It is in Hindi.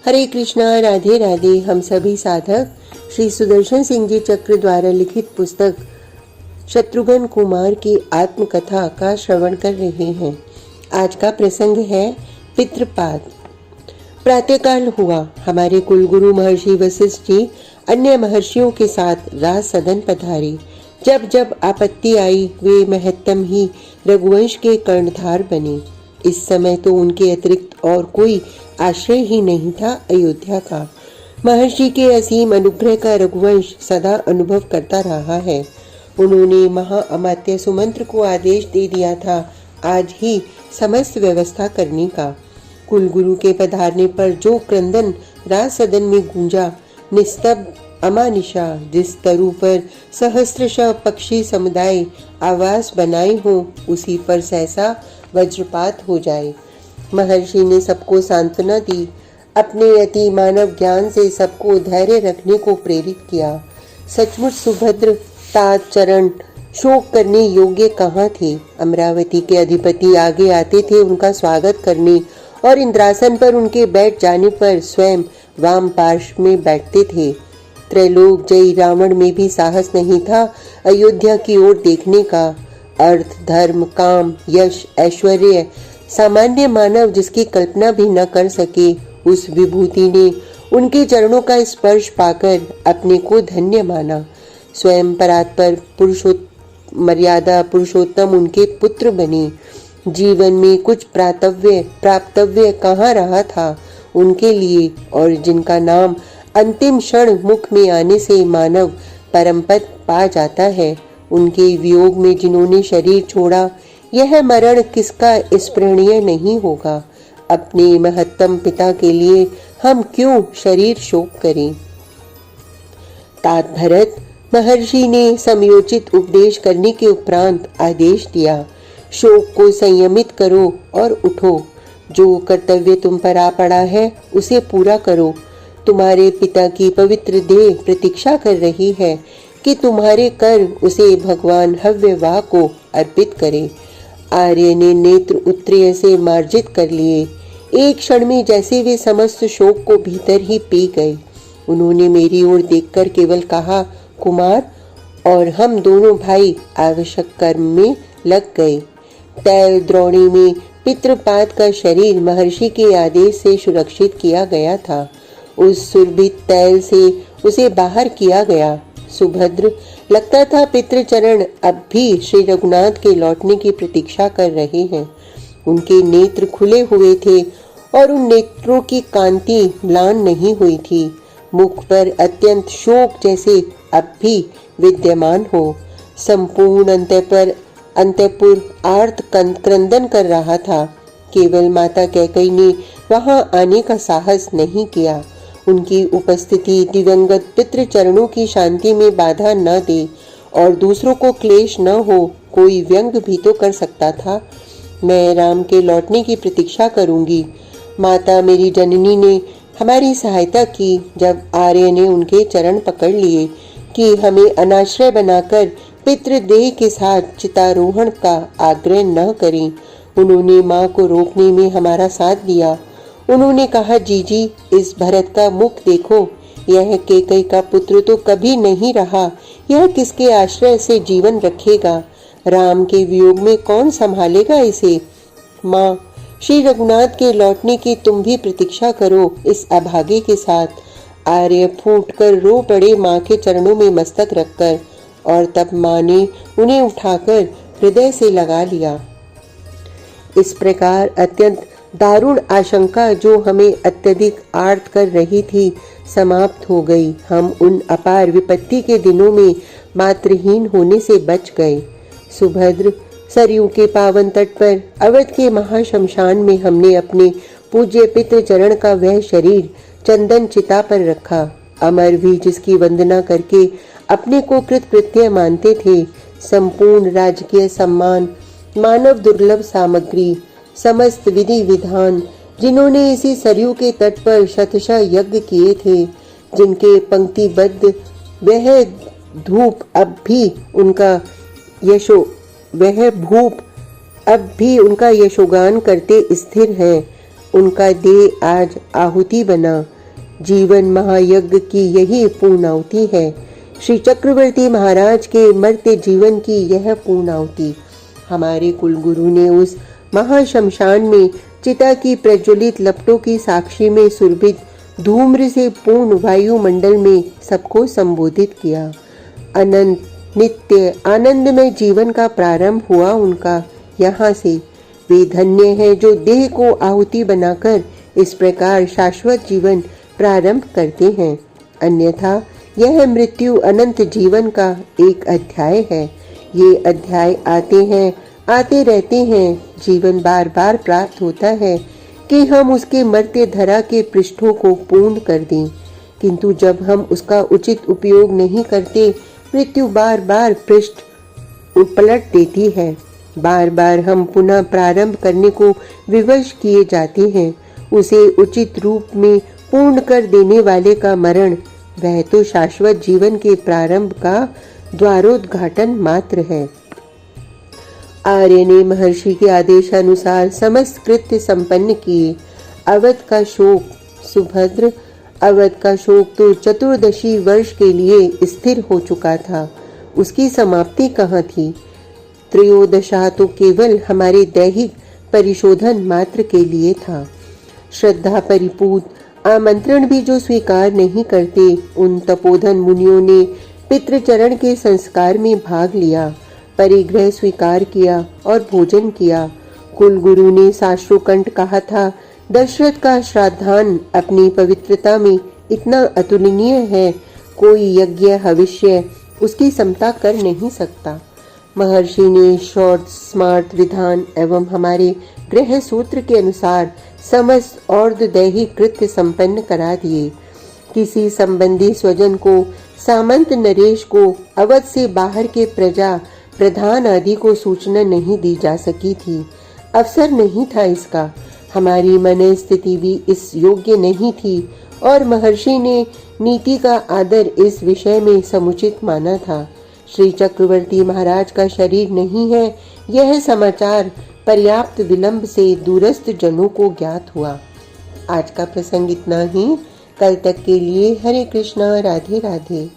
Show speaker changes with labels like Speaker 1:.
Speaker 1: हरे कृष्णा, राधे राधे। हम सभी साधक श्री सुदर्शन सिंह जी चक्र द्वारा लिखित पुस्तक शत्रुघ्न कुमार की आत्मकथा का श्रवण कर रहे हैं। आज का प्रसंग है पितृपाद। प्रातःकाल हुआ। हमारे कुलगुरु महर्षि वशिष्ठ जी अन्य महर्षियों के साथ राज सदन पधारे। जब जब आपत्ति आई वे महत्तम ही रघुवंश के कर्णधार बने। इस समय तो उनके अतिरिक्त और कोई आश्रय ही नहीं था अयोध्या का। महर्षि के असीम अनुग्रह का रघुवंश सदा अनुभव करता रहा है। उन्होंने महाअमात्य सुमंत्र को आदेश दे दिया था आज ही समस्त व्यवस्था करने का। कुलगुरु के पधारने पर जो क्रंदन राज सदन में गूंजा, निस्तब्ध अमानिशा जिस तरु पर सहस्त्रशः पक्षी समुदाय आवास बनाए हो, उसी पर सहसा वज्रपात हो जाए। महर्षि ने सबको सांत्वना दी, अपने अति मानव ज्ञान से सबको धैर्य रखने को प्रेरित किया। सचमुच सुभद्र तात चरण शोक करने योग्य कहाँ थे। अमरावती के अधिपति आगे आते थे उनका स्वागत करने और इंद्रासन पर उनके बैठ जाने पर स्वयं वाम पार्श्व में बैठते थे। त्रैलोक जयी रावण में भी साहस नहीं था अयोध्या की ओर देखने का। अर्थ, धर्म, काम, यश, ऐश्वर्य सामान्य मानव जिसकी कल्पना भी न कर सके, उस विभूति ने उनके चरणों का स्पर्श पाकर अपने को धन्य माना। स्वयं परात्पर मर्यादा पुरुषोत्तम उनके पुत्र बने। जीवन में कुछ प्राप्तव्य कहाँ रहा था उनके लिए, और जिनका नाम अंतिम क्षण मुख में आने से मानव परमपद पा जाता है, उनके वियोग में जिन्होंने शरीर छोड़ा, यह मरण किसका स्मरणीय नहीं होगा। अपने महत्तम पिता के लिए हम क्यों शरीर शोक करें। तात भरत महर्षि ने समयोचित उपदेश करने के उपरांत आदेश दिया, शोक को संयमित करो और उठो। जो कर्तव्य तुम पर आ पड़ा है उसे पूरा करो। तुम्हारे पिता की पवित्र देह प्रतीक्षा कर रही है कि तुम्हारे कर उसे भगवान हव्यवाह को अर्पित करे। आर्य ने नेत्र उत्तरीय से मार्जित कर लिए। एक क्षण में जैसे वे समस्त शोक को भीतर ही पी गए। उन्होंने मेरी ओर देखकर केवल कहा, कुमार, और हम दोनों भाई आवश्यक कर्म में लग गए। तैल द्रोणी में पितृपाद का शरीर महर्षि के आदेश से सुरक्षित किया गया था। उस सुरभित तैल से उसे बाहर किया गया। सुभद्र लगता था पितृचरण अब भी श्री रघुनाथ के लौटने की प्रतीक्षा कर रहे हैं। उनके नेत्र खुले हुए थे और उन नेत्रों की कांति म्लान नहीं हुई थी। मुख पर अत्यंत शोक जैसे अब भी विद्यमान हो। संपूर्ण अंतःपुर आर्त क्रंदन कर रहा था। केवल माता कैकेयी ने वहां आने का साहस नहीं किया। उनकी उपस्थिति दिवंगत पितृ चरणों की शांति में बाधा न दे और दूसरों को क्लेश न हो, कोई व्यंग भी तो कर सकता था। मैं राम के लौटने की प्रतीक्षा करूंगी। माता मेरी जननी ने हमारी सहायता की जब आर्य ने उनके चरण पकड़ लिए कि हमें अनाश्रय बनाकर पितृदेह के साथ चितारोहण का आग्रह न करें। उन्होंने माँ को रोकने में हमारा साथ दिया। उन्होंने कहा, जीजी, इस भरत का मुख देखो। यह कैकेयी का पुत्र तो कभी नहीं रहा। यह किसके आश्रय से जीवन रखेगा। राम के वियोग में कौन संभालेगा इसे। माँ, श्री रघुनाथ के लौटने की तुम भी प्रतीक्षा करो इस अभागे के साथ। आर्य फूट कर रो पड़े माँ के चरणों में मस्तक रखकर, और तब माँ ने उन्हें उठाकर हृदय से लगा लिया। इस प्रकार अत्यंत दारुण आशंका जो हमें अत्यधिक आर्त कर रही थी समाप्त हो गई। हम उन अपार विपत्ति के दिनों में मातृहीन होने से बच गए। सुभद्र सरयू के पावन तट पर अवध के महाशमशान में हमने अपने पूज्य पितृ चरण का वह शरीर चंदन चिता पर रखा। अमर भी जिसकी वंदना करके अपने को कृतकृत्य मानते थे। संपूर्ण राजकीय सम्मान, मानव दुर्लभ सामग्री, समस्त विधि विधान, जिन्होंने इसी सरयू के तट पर शतशः यज्ञ किए थे, जिनके पंक्तिबद्ध वह धूप अब भी उनका यशोगान करते स्थिर है। उनका देह आज आहुति बना। जीवन महायज्ञ की यही पूर्णाहुति है। श्री चक्रवर्ती महाराज के मरते जीवन की यह पूर्णाहुति हमारे कुलगुरु ने उस महाशमशान में चिता की प्रज्वलित लपटों की साक्षी में सुरभित धूम्र से पूर्ण वायुमंडल में सबको संबोधित किया। अनंत नित्य आनंदमय जीवन का प्रारंभ हुआ उनका यहाँ से। वे धन्य हैं जो देह को आहुति बनाकर इस प्रकार शाश्वत जीवन प्रारंभ करते हैं, अन्यथा यह मृत्यु अनंत जीवन का एक अध्याय है। ये अध्याय आते हैं आते रहते हैं, जीवन बार बार प्राप्त होता है कि हम उसके मरते धरा के पृष्ठों को पूर्ण कर दें, किंतु जब हम उसका उचित उपयोग नहीं करते, मृत्यु बार बार पृष्ठ पलट देती है। बार बार हम पुनः प्रारंभ करने को विवश किए जाते हैं। उसे उचित रूप में पूर्ण कर देने वाले का मरण, वह तो शाश्वत जीवन के प्रारंभ का द्वारोद्घाटन मात्र है। आर्य ने महर्षि के आदेशानुसार समस्त कृत्य संपन्न किए। अवध का शोक सुभद्र अवध का शोक तो चतुर्दशी वर्ष के लिए स्थिर हो चुका था, उसकी समाप्ति कहाँ थी? त्रयोदशा तो केवल हमारे दैहिक परिशोधन मात्र के लिए था। श्रद्धा परिपूत आमंत्रण भी जो स्वीकार नहीं करते, उन तपोधन मुनियों ने पितृचरण के संस्कार में भाग लिया, परिग्रह स्वीकार किया और भोजन किया। कुलगुरु ने साश्रुकंठ कहा था, दशरथ का श्राद्धान अपनी पवित्रता में इतना अतुलनीय है, कोई यज्ञ हविष्य उसकी समता कर नहीं सकता। महर्षि ने शौर्य स्मार्त विधान एवं हमारे गृह सूत्र के अनुसार समस्त दैहिक कृत्य संपन्न करा दिए। किसी संबंधी स्वजन को, सामंत नरेश को, अवध से बाहर के प्रजा प्रधान आदि को सूचना नहीं दी जा सकी थी। अवसर नहीं था इसका। हमारी मन स्थिति भी इस योग्य नहीं थी और महर्षि ने नीति का आदर इस विषय में समुचित माना था। श्री चक्रवर्ती महाराज का शरीर नहीं है, यह समाचार पर्याप्त विलंब से दूरस्थ जनों को ज्ञात हुआ। आज का प्रसंग इतना ही। कल तक के लिए हरे कृष्णा, राधे राधे।